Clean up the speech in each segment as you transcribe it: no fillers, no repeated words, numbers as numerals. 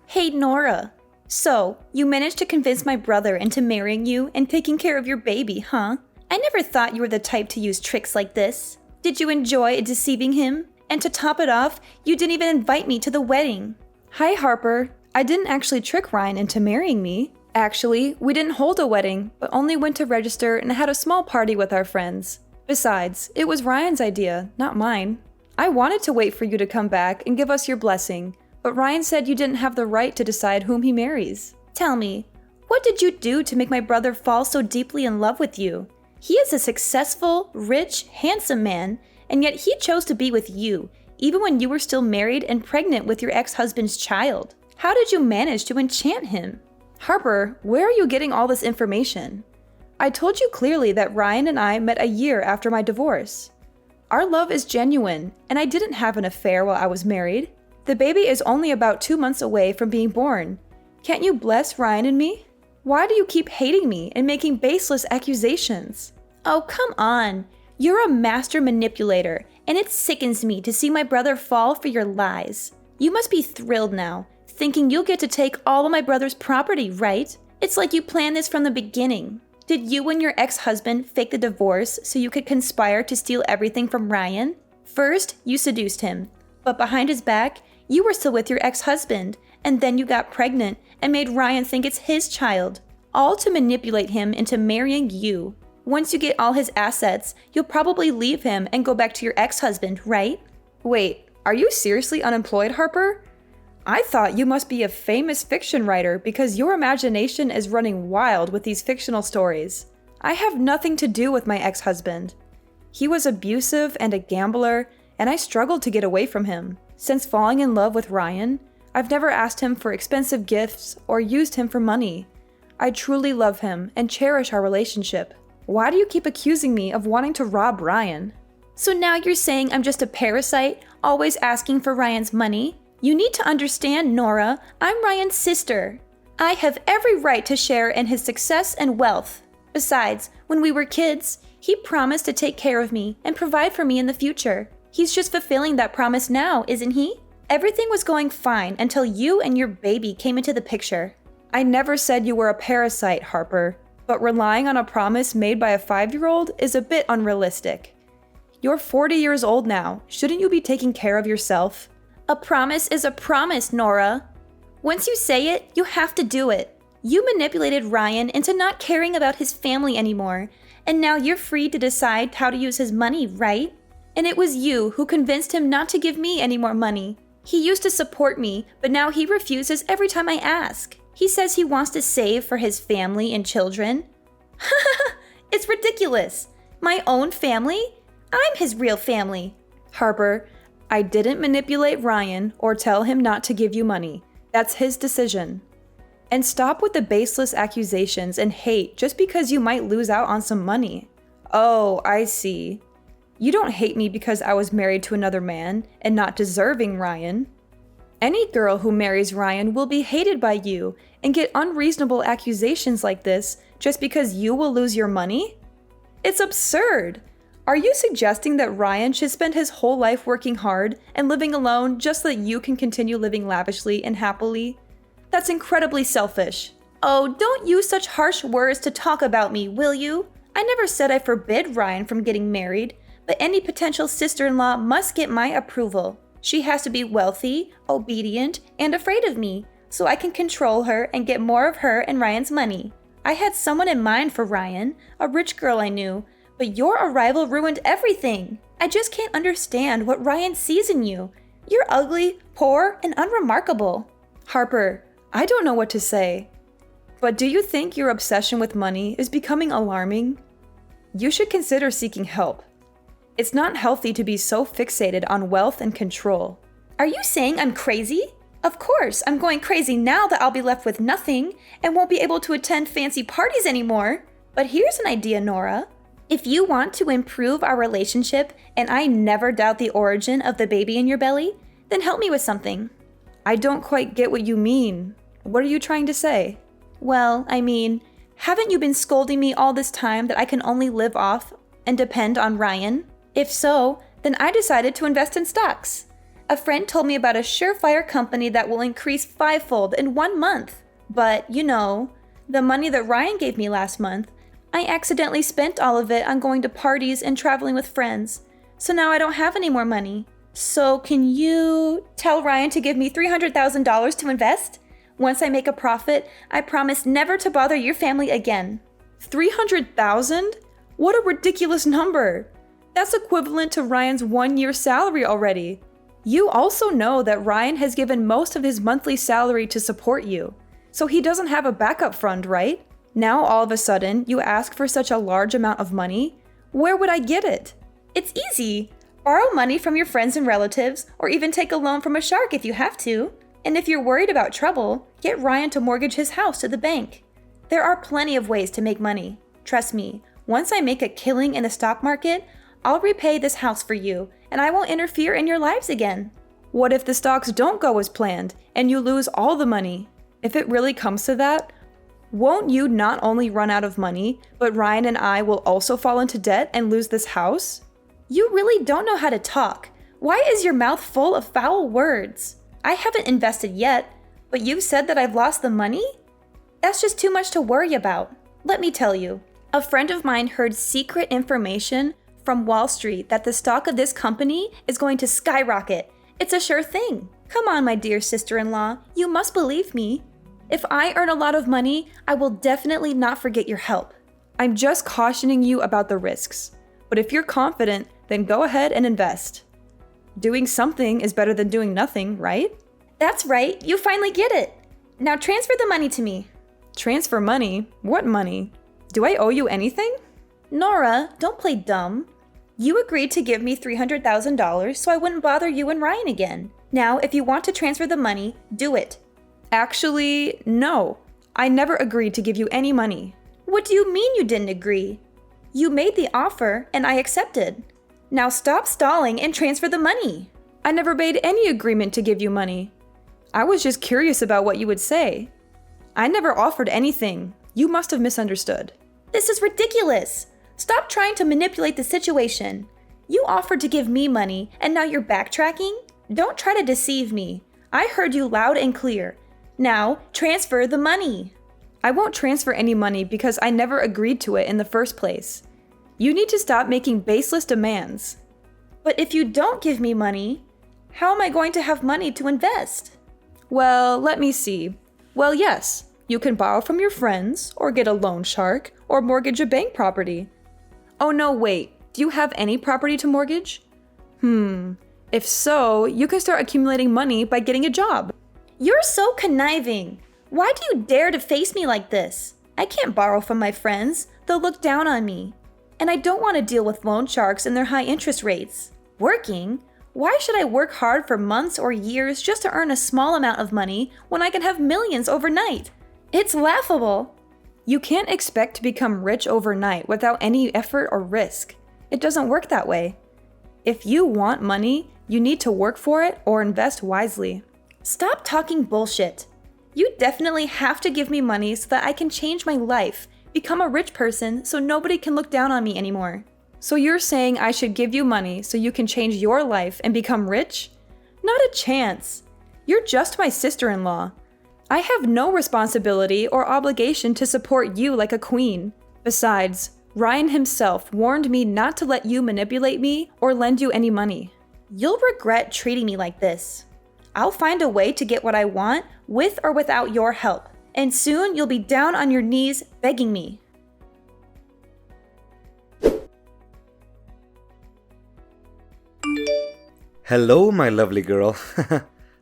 Hey, Nora. So, you managed to convince my brother into marrying you and taking care of your baby, huh? I never thought you were the type to use tricks like this. Did you enjoy deceiving him? And to top it off, you didn't even invite me to the wedding. Hi, Harper. I didn't actually trick Ryan into marrying me. Actually, we didn't hold a wedding, but only went to register and had a small party with our friends. Besides, it was Ryan's idea, not mine. I wanted to wait for you to come back and give us your blessing, but Ryan said you didn't have the right to decide whom he marries. Tell me, what did you do to make my brother fall so deeply in love with you? He is a successful, rich, handsome man, and yet he chose to be with you, even when you were still married and pregnant with your ex-husband's child. How did you manage to enchant him? Harper, where are you getting all this information? I told you clearly that Ryan and I met a year after my divorce. Our love is genuine, and I didn't have an affair while I was married. The baby is only about 2 months away from being born. Can't you bless Ryan and me? Why do you keep hating me and making baseless accusations? Oh, come on. You're a master manipulator, and it sickens me to see my brother fall for your lies. You must be thrilled now, thinking you'll get to take all of my brother's property, right? It's like you planned this from the beginning. Did you and your ex-husband fake the divorce so you could conspire to steal everything from Ryan? First, you seduced him, but behind his back, you were still with your ex-husband, and then you got pregnant and made Ryan think it's his child, all to manipulate him into marrying you. Once you get all his assets, you'll probably leave him and go back to your ex-husband, right? Wait, are you seriously unemployed, Harper? I thought you must be a famous fiction writer because your imagination is running wild with these fictional stories. I have nothing to do with my ex-husband. He was abusive and a gambler, and I struggled to get away from him. Since falling in love with Ryan, I've never asked him for expensive gifts or used him for money. I truly love him and cherish our relationship. Why do you keep accusing me of wanting to rob Ryan? So now you're saying I'm just a parasite, always asking for Ryan's money? You need to understand, Nora, I'm Ryan's sister. I have every right to share in his success and wealth. Besides, when we were kids, he promised to take care of me and provide for me in the future. He's just fulfilling that promise now, isn't he? Everything was going fine until you and your baby came into the picture. I never said you were a parasite, Harper, but relying on a promise made by a 5-year-old is a bit unrealistic. You're 40 years old now. Shouldn't you be taking care of yourself? A promise is a promise, Nora. Once you say it, you have to do it. You manipulated Ryan into not caring about his family anymore, and now you're free to decide how to use his money, right? And it was you who convinced him not to give me any more money. He used to support me, but now he refuses every time I ask. He says he wants to save for his family and children. It's ridiculous. My own family? I'm his real family. Harper, I didn't manipulate Ryan or tell him not to give you money. That's his decision. And stop with the baseless accusations and hate just because you might lose out on some money. Oh, I see. You don't hate me because I was married to another man and not deserving Ryan. Any girl who marries Ryan will be hated by you and get unreasonable accusations like this just because you will lose your money? It's absurd. Are you suggesting that Ryan should spend his whole life working hard and living alone just so that you can continue living lavishly and happily? That's incredibly selfish. Oh, don't use such harsh words to talk about me, will you? I never said I forbid Ryan from getting married, but any potential sister-in-law must get my approval. She has to be wealthy, obedient, and afraid of me, so I can control her and get more of her and Ryan's money. I had someone in mind for Ryan, a rich girl I knew, but your arrival ruined everything. I just can't understand what Ryan sees in you. You're ugly, poor, and unremarkable. Harper, I don't know what to say. But do you think your obsession with money is becoming alarming? You should consider seeking help. It's not healthy to be so fixated on wealth and control. Are you saying I'm crazy? Of course, I'm going crazy now that I'll be left with nothing and won't be able to attend fancy parties anymore. But here's an idea, Nora. If you want to improve our relationship and I never doubt the origin of the baby in your belly, then help me with something. I don't quite get what you mean. What are you trying to say? Well, I mean, haven't you been scolding me all this time that I can only live off and depend on Ryan? If so, then I decided to invest in stocks. A friend told me about a surefire company that will increase fivefold in 1 month. But, the money that Ryan gave me last month, I accidentally spent all of it on going to parties and traveling with friends. So now I don't have any more money. So can you tell Ryan to give me $300,000 to invest? Once I make a profit, I promise never to bother your family again. 300,000? What a ridiculous number! That's equivalent to Ryan's 1-year salary already. You also know that Ryan has given most of his monthly salary to support you, so he doesn't have a backup fund, right? Now all of a sudden, you ask for such a large amount of money? Where would I get it? It's easy. Borrow money from your friends and relatives, or even take a loan from a shark if you have to. And if you're worried about trouble, get Ryan to mortgage his house to the bank. There are plenty of ways to make money. Trust me, once I make a killing in the stock market, I'll repay this house for you, and I won't interfere in your lives again. What if the stocks don't go as planned, and you lose all the money? If it really comes to that, won't you not only run out of money, but Ryan and I will also fall into debt and lose this house? You really don't know how to talk. Why is your mouth full of foul words? I haven't invested yet, but you said that I've lost the money? That's just too much to worry about. Let me tell you, a friend of mine heard secret information from Wall Street that the stock of this company is going to skyrocket. It's a sure thing. Come on, my dear sister-in-law, you must believe me. If I earn a lot of money, I will definitely not forget your help. I'm just cautioning you about the risks. But if you're confident, then go ahead and invest. Doing something is better than doing nothing, right? That's right, you finally get it. Now transfer the money to me. Transfer money? What money? Do I owe you anything? Nora, don't play dumb. You agreed to give me $300,000 so I wouldn't bother you and Ryan again. Now, if you want to transfer the money, do it. Actually, no. I never agreed to give you any money. What do you mean you didn't agree? You made the offer and I accepted. Now stop stalling and transfer the money. I never made any agreement to give you money. I was just curious about what you would say. I never offered anything. You must have misunderstood. This is ridiculous. Stop trying to manipulate the situation. You offered to give me money and now you're backtracking? Don't try to deceive me. I heard you loud and clear. Now, transfer the money. I won't transfer any money because I never agreed to it in the first place. You need to stop making baseless demands. But if you don't give me money, how am I going to have money to invest? Well, let me see. Well, yes, you can borrow from your friends, or get a loan shark, or mortgage a bank property. Oh no, wait, do you have any property to mortgage? If so, you can start accumulating money by getting a job. You're so conniving. Why do you dare to face me like this? I can't borrow from my friends. They'll look down on me. And I don't want to deal with loan sharks and their high interest rates. Working? Why should I work hard for months or years just to earn a small amount of money when I can have millions overnight? It's laughable. You can't expect to become rich overnight without any effort or risk. It doesn't work that way. If you want money, you need to work for it or invest wisely. Stop talking bullshit. You definitely have to give me money so that I can change my life, become a rich person so nobody can look down on me anymore. So you're saying I should give you money so you can change your life and become rich? Not a chance. You're just my sister-in-law. I have no responsibility or obligation to support you like a queen. Besides, Ryan himself warned me not to let you manipulate me or lend you any money. You'll regret treating me like this. I'll find a way to get what I want with or without your help. And soon you'll be down on your knees begging me. Hello, my lovely girl.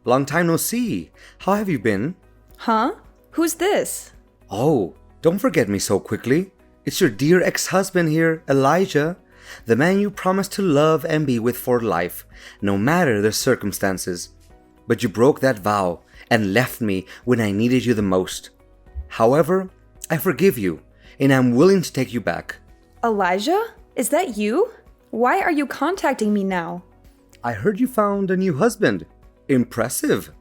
Long time no see. How have you been? Huh? Who's this? Oh, don't forget me so quickly. It's your dear ex-husband here, Elijah. The man you promised to love and be with for life, no matter the circumstances. But you broke that vow and left me when I needed you the most. However, I forgive you, and I'm willing to take you back. Elijah? Is that you? Why are you contacting me now? I heard you found a new husband. Impressive.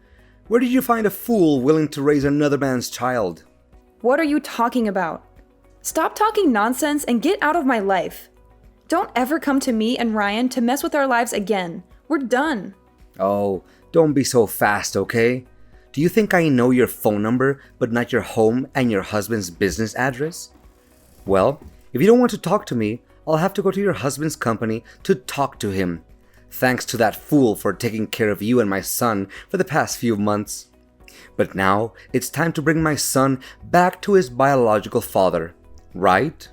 Where did you find a fool willing to raise another man's child? What are you talking about? Stop talking nonsense and get out of my life. Don't ever come to me and Ryan to mess with our lives again. We're done. Oh, don't be so fast, okay? Do you think I know your phone number but not your home and your husband's business address? Well, if you don't want to talk to me, I'll have to go to your husband's company to talk to him. Thanks to that fool for taking care of you and my son for the past few months. But now it's time to bring my son back to his biological father, right?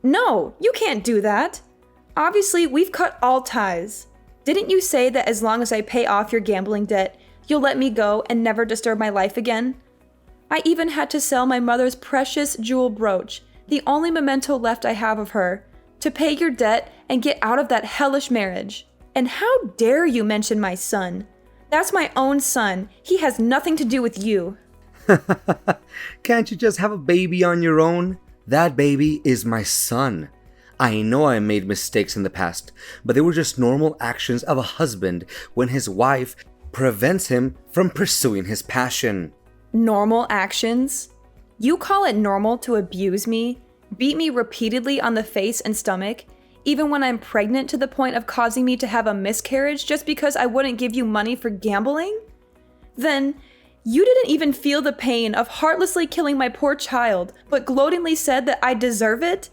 No, you can't do that. Obviously, we've cut all ties. Didn't you say that as long as I pay off your gambling debt, you'll let me go and never disturb my life again? I even had to sell my mother's precious jewel brooch, the only memento left I have of her, to pay your debt and get out of that hellish marriage. And how dare you mention my son? That's my own son. He has nothing to do with you. Can't you just have a baby on your own? That baby is my son. I know I made mistakes in the past, but they were just normal actions of a husband when his wife prevents him from pursuing his passion. Normal actions? You call it normal to abuse me, beat me repeatedly on the face and stomach, even when I'm pregnant to the point of causing me to have a miscarriage just because I wouldn't give you money for gambling? Then, you didn't even feel the pain of heartlessly killing my poor child, but gloatingly said that I deserve it?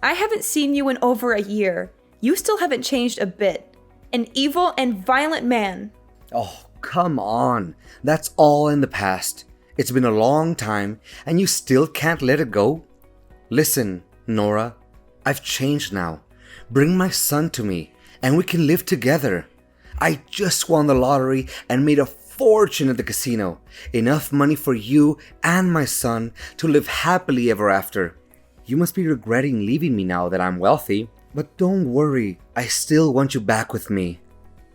I haven't seen you in over a year. You still haven't changed a bit. An evil and violent man. Oh, come on. That's all in the past. It's been a long time, and you still can't let it go? Listen, Nora, I've changed now. Bring my son to me, and we can live together. I just won the lottery and made a fortune at the casino. Enough money for you and my son to live happily ever after. You must be regretting leaving me now that I'm wealthy, but don't worry, I still want you back with me.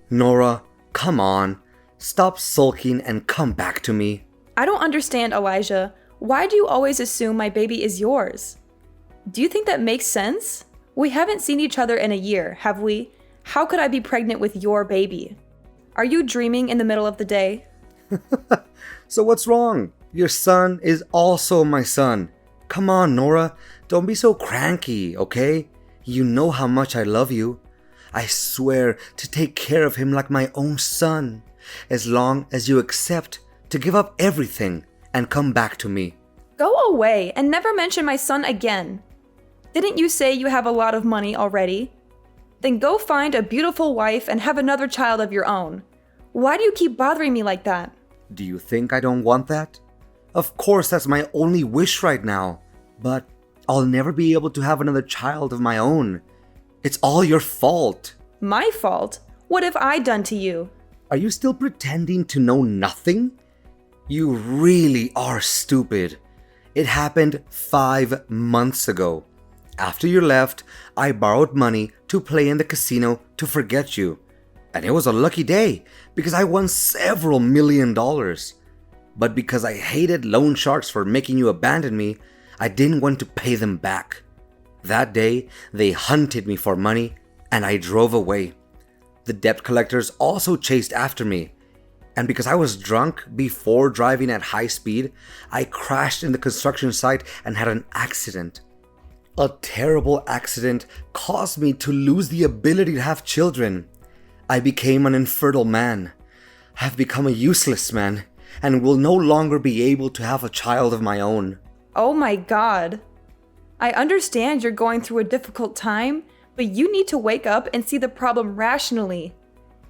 Nora, come on. Stop sulking and come back to me. I don't understand, Elijah. Why do you always assume my baby is yours? Do you think that makes sense? We haven't seen each other in a year, have we? How could I be pregnant with your baby? Are you dreaming in the middle of the day? So what's wrong? Your son is also my son. Come on, Nora. Don't be so cranky, okay? You know how much I love you. I swear to take care of him like my own son, as long as you accept to give up everything and come back to me. Go away and never mention my son again. Didn't you say you have a lot of money already? Then go find a beautiful wife and have another child of your own. Why do you keep bothering me like that? Do you think I don't want that? Of course, that's my only wish right now. But I'll never be able to have another child of my own. It's all your fault. My fault? What have I done to you? Are you still pretending to know nothing? You really are stupid. It happened 5 months ago. After you left, I borrowed money to play in the casino to forget you. And it was a lucky day because I won several $1,000,000. But because I hated loan sharks for making you abandon me, I didn't want to pay them back. That day, they hunted me for money and I drove away. The debt collectors also chased after me. And because I was drunk before driving at high speed, I crashed in the construction site and had an accident. A terrible accident caused me to lose the ability to have children. I became an infertile man. I've become a useless man and will no longer be able to have a child of my own. Oh my God. I understand you're going through a difficult time, but you need to wake up and see the problem rationally.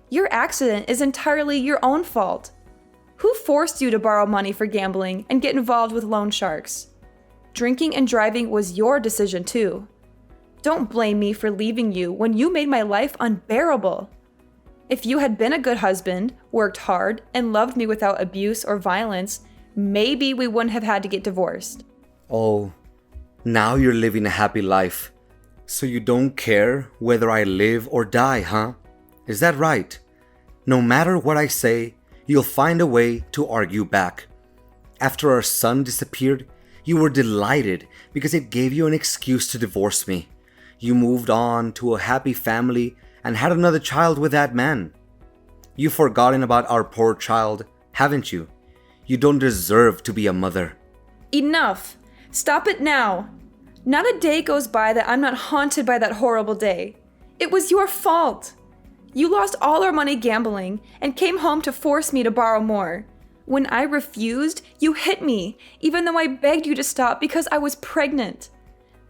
Your accident is entirely your own fault. Who forced you to borrow money for gambling and get involved with loan sharks? Drinking and driving was your decision too. Don't blame me for leaving you when you made my life unbearable. If you had been a good husband, worked hard, and loved me without abuse or violence, maybe we wouldn't have had to get divorced. Oh, now you're living a happy life. So you don't care whether I live or die, huh? Is that right? No matter what I say, you'll find a way to argue back. After our son disappeared, you were delighted because it gave you an excuse to divorce me. You moved on to a happy family and had another child with that man. You've forgotten about our poor child, haven't you? You don't deserve to be a mother. Enough! Stop it now! Not a day goes by that I'm not haunted by that horrible day. It was your fault. You lost all our money gambling and came home to force me to borrow more. When I refused, you hit me, even though I begged you to stop because I was pregnant.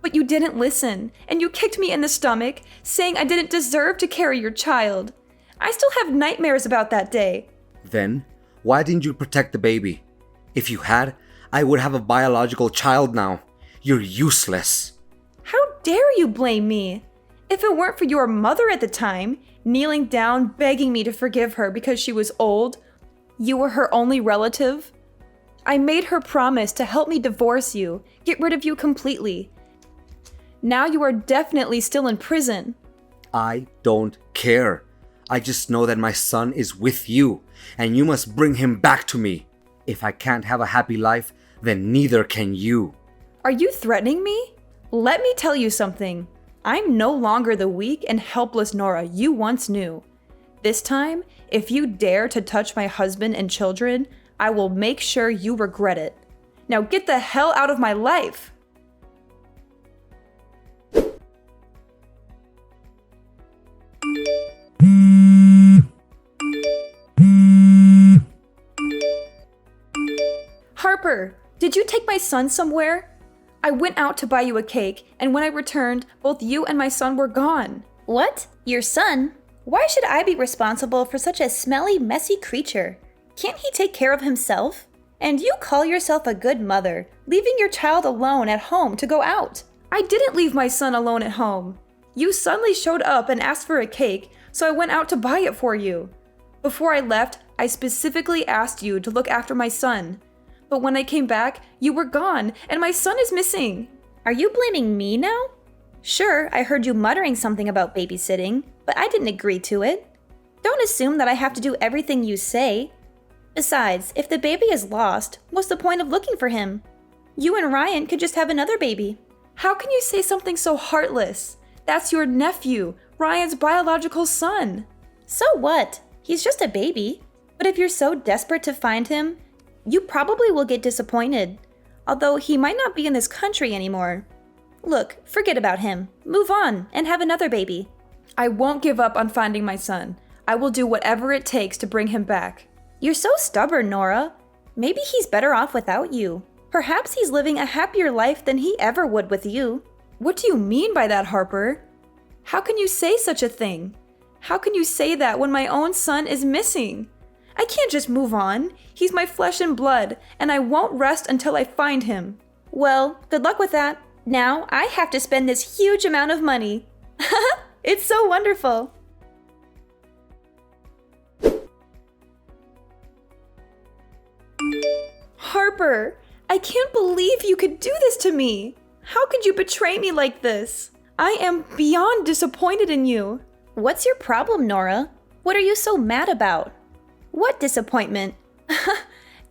But you didn't listen, and you kicked me in the stomach, saying I didn't deserve to carry your child. I still have nightmares about that day. Then, why didn't you protect the baby? If you had, I would have a biological child now. You're useless. How dare you blame me? If it weren't for your mother at the time, kneeling down begging me to forgive her because she was old, you were her only relative. I made her promise to help me divorce you, get rid of you completely. Now you are definitely still in prison. I don't care. I just know that my son is with you, and you must bring him back to me. If I can't have a happy life, then neither can you. Are you threatening me? Let me tell you something. I'm no longer the weak and helpless Nora you once knew. This time, if you dare to touch my husband and children, I will make sure you regret it. Now get the hell out of my life! Harper, did you take my son somewhere? I went out to buy you a cake, and when I returned, both you and my son were gone. What? Your son? Why should I be responsible for such a smelly, messy creature? Can't he take care of himself? And you call yourself a good mother, leaving your child alone at home to go out. I didn't leave my son alone at home. You suddenly showed up and asked for a cake, so I went out to buy it for you. Before I left, I specifically asked you to look after my son. But when I came back, you were gone, and my son is missing. Are you blaming me now? Sure, I heard you muttering something about babysitting, but I didn't agree to it. Don't assume that I have to do everything you say. Besides, if the baby is lost, what's the point of looking for him? You and Ryan could just have another baby. How can you say something so heartless? That's your nephew, Ryan's biological son. So what? He's just a baby. But if you're so desperate to find him, you probably will get disappointed, although he might not be in this country anymore. Look, forget about him. Move on and have another baby. I won't give up on finding my son. I will do whatever it takes to bring him back. You're so stubborn, Nora. Maybe he's better off without you. Perhaps he's living a happier life than he ever would with you. What do you mean by that, Harper? How can you say such a thing? How can you say that when my own son is missing? I can't just move on. He's my flesh and blood, and I won't rest until I find him. Well, good luck with that. Now I have to spend this huge amount of money. It's so wonderful. Harper, I can't believe you could do this to me. How could you betray me like this? I am beyond disappointed in you. What's your problem, Nora? What are you so mad about? What disappointment?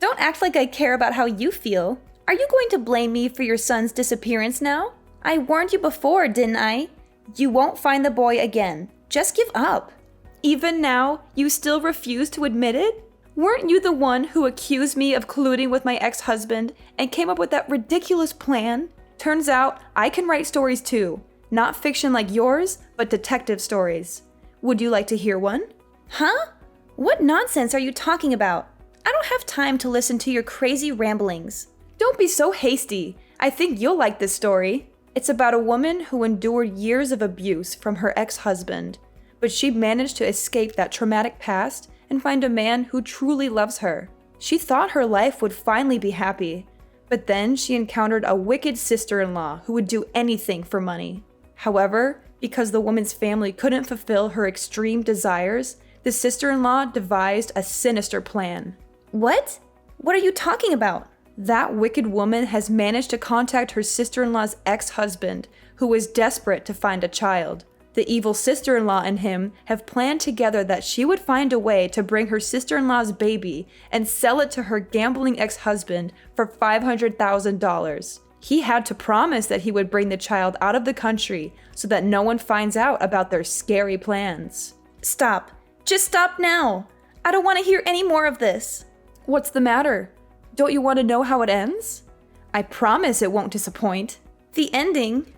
Don't act like I care about how you feel. Are you going to blame me for your son's disappearance now? I warned you before, didn't I? You won't find the boy again. Just give up. Even now, you still refuse to admit it? Weren't you the one who accused me of colluding with my ex-husband and came up with that ridiculous plan? Turns out, I can write stories too. Not fiction like yours, but detective stories. Would you like to hear one? Huh? What nonsense are you talking about? I don't have time to listen to your crazy ramblings. Don't be so hasty. I think you'll like this story. It's about a woman who endured years of abuse from her ex-husband, but she managed to escape that traumatic past and find a man who truly loves her. She thought her life would finally be happy, but then she encountered a wicked sister-in-law who would do anything for money. However, because the woman's family couldn't fulfill her extreme desires, the sister-in-law devised a sinister plan. What? What are you talking about? That wicked woman has managed to contact her sister-in-law's ex-husband, who is desperate to find a child. The evil sister-in-law and him have planned together that she would find a way to bring her sister-in-law's baby and sell it to her gambling ex-husband for $500,000. He had to promise that he would bring the child out of the country so that no one finds out about their scary plans. Stop. Just stop now. I don't want to hear any more of this. What's the matter? Don't you want to know how it ends? I promise it won't disappoint. The ending?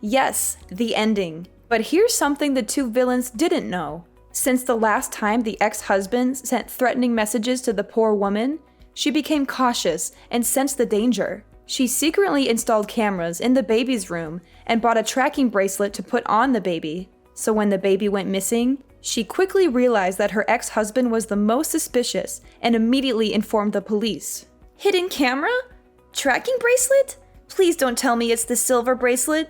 Yes, the ending. But here's something the two villains didn't know. Since the last time the ex-husband sent threatening messages to the poor woman, she became cautious and sensed the danger. She secretly installed cameras in the baby's room and bought a tracking bracelet to put on the baby. So when the baby went missing, she quickly realized that her ex-husband was the most suspicious and immediately informed the police. Hidden camera? Tracking bracelet? Please don't tell me it's the silver bracelet.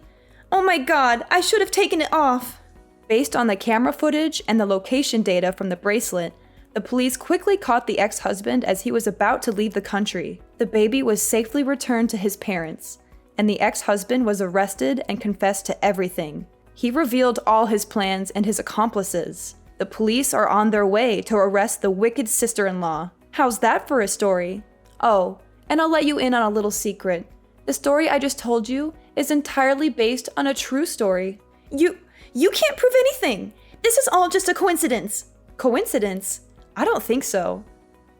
Oh my god, I should have taken it off. Based on the camera footage and the location data from the bracelet, the police quickly caught the ex-husband as he was about to leave the country. The baby was safely returned to his parents, and the ex-husband was arrested and confessed to everything. He revealed all his plans and his accomplices. The police are on their way to arrest the wicked sister-in-law. How's that for a story? Oh, and I'll let you in on a little secret. The story I just told you is entirely based on a true story. You can't prove anything. This is all just a coincidence. Coincidence? I don't think so.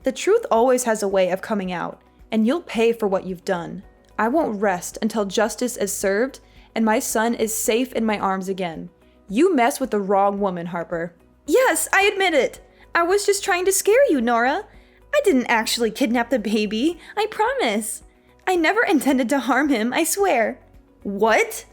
The truth always has a way of coming out, and you'll pay for what you've done. I won't rest until justice is served and my son is safe in my arms again. You messed with the wrong woman, Harper. Yes, I admit it. I was just trying to scare you, Nora. I didn't actually kidnap the baby, I promise. I never intended to harm him, I swear. What?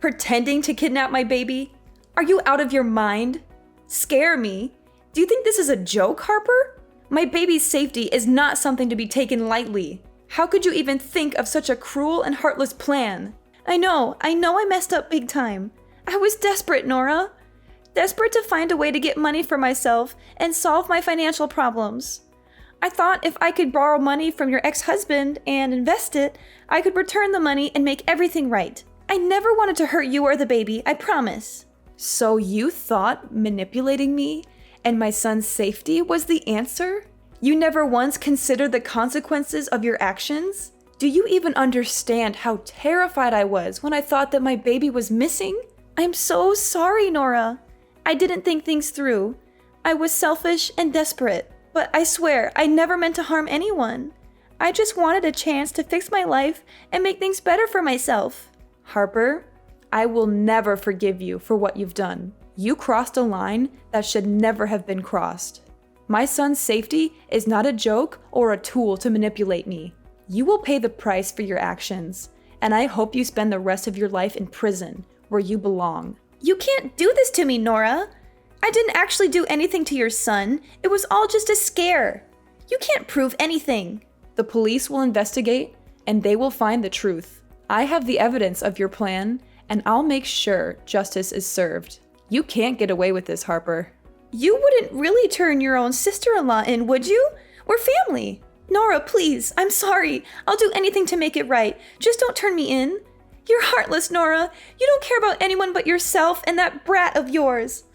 Pretending to kidnap my baby? Are you out of your mind? Scare me? Do you think this is a joke, Harper? My baby's safety is not something to be taken lightly. How could you even think of such a cruel and heartless plan? I know I messed up big time. I was desperate, Nora. Desperate to find a way to get money for myself and solve my financial problems. I thought if I could borrow money from your ex-husband and invest it, I could return the money and make everything right. I never wanted to hurt you or the baby, I promise. So you thought manipulating me and my son's safety was the answer? You never once considered the consequences of your actions? Do you even understand how terrified I was when I thought that my baby was missing? I'm so sorry, Nora. I didn't think things through. I was selfish and desperate, but I swear I never meant to harm anyone. I just wanted a chance to fix my life and make things better for myself. Harper, I will never forgive you for what you've done. You crossed a line that should never have been crossed. My son's safety is not a joke or a tool to manipulate me. You will pay the price for your actions, and I hope you spend the rest of your life in prison, where you belong. You can't do this to me, Nora. I didn't actually do anything to your son. It was all just a scare. You can't prove anything. The police will investigate, and they will find the truth. I have the evidence of your plan, and I'll make sure justice is served. You can't get away with this, Harper. You wouldn't really turn your own sister-in-law in, would you? We're family. Nora, please, I'm sorry. I'll do anything to make it right. Just don't turn me in. You're heartless, Nora. You don't care about anyone but yourself and that brat of yours.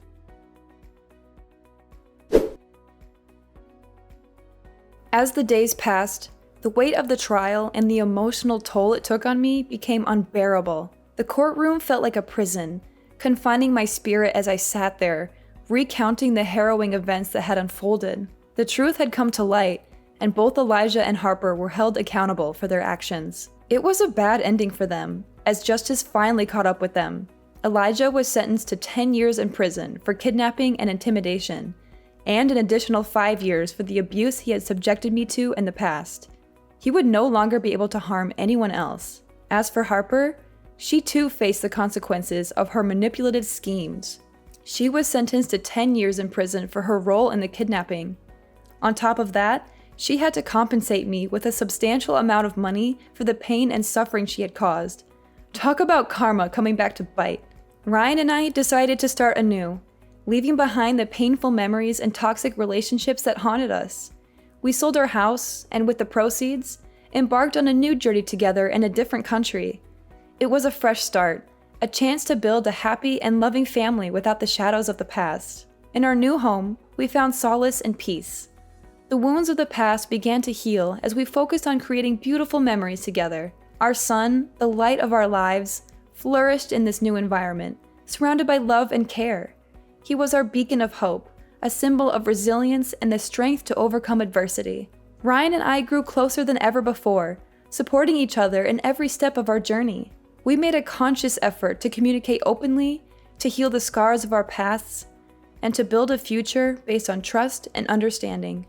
As the days passed, the weight of the trial and the emotional toll it took on me became unbearable. The courtroom felt like a prison, confining my spirit as I sat there, recounting the harrowing events that had unfolded. The truth had come to light, and both Elijah and Harper were held accountable for their actions. It was a bad ending for them, as justice finally caught up with them. Elijah was sentenced to 10 years in prison for kidnapping and intimidation, and an additional 5 years for the abuse he had subjected me to in the past. He would no longer be able to harm anyone else. As for Harper, she too faced the consequences of her manipulative schemes. She was sentenced to 10 years in prison for her role in the kidnapping. On top of that, she had to compensate me with a substantial amount of money for the pain and suffering she had caused. Talk about karma coming back to bite. Ryan and I decided to start anew, leaving behind the painful memories and toxic relationships that haunted us. We sold our house, and with the proceeds, embarked on a new journey together in a different country. It was a fresh start, a chance to build a happy and loving family without the shadows of the past. In our new home, we found solace and peace. The wounds of the past began to heal as we focused on creating beautiful memories together. Our son, the light of our lives, flourished in this new environment, surrounded by love and care. He was our beacon of hope, a symbol of resilience and the strength to overcome adversity. Ryan and I grew closer than ever before, supporting each other in every step of our journey. We made a conscious effort to communicate openly, to heal the scars of our pasts, and to build a future based on trust and understanding.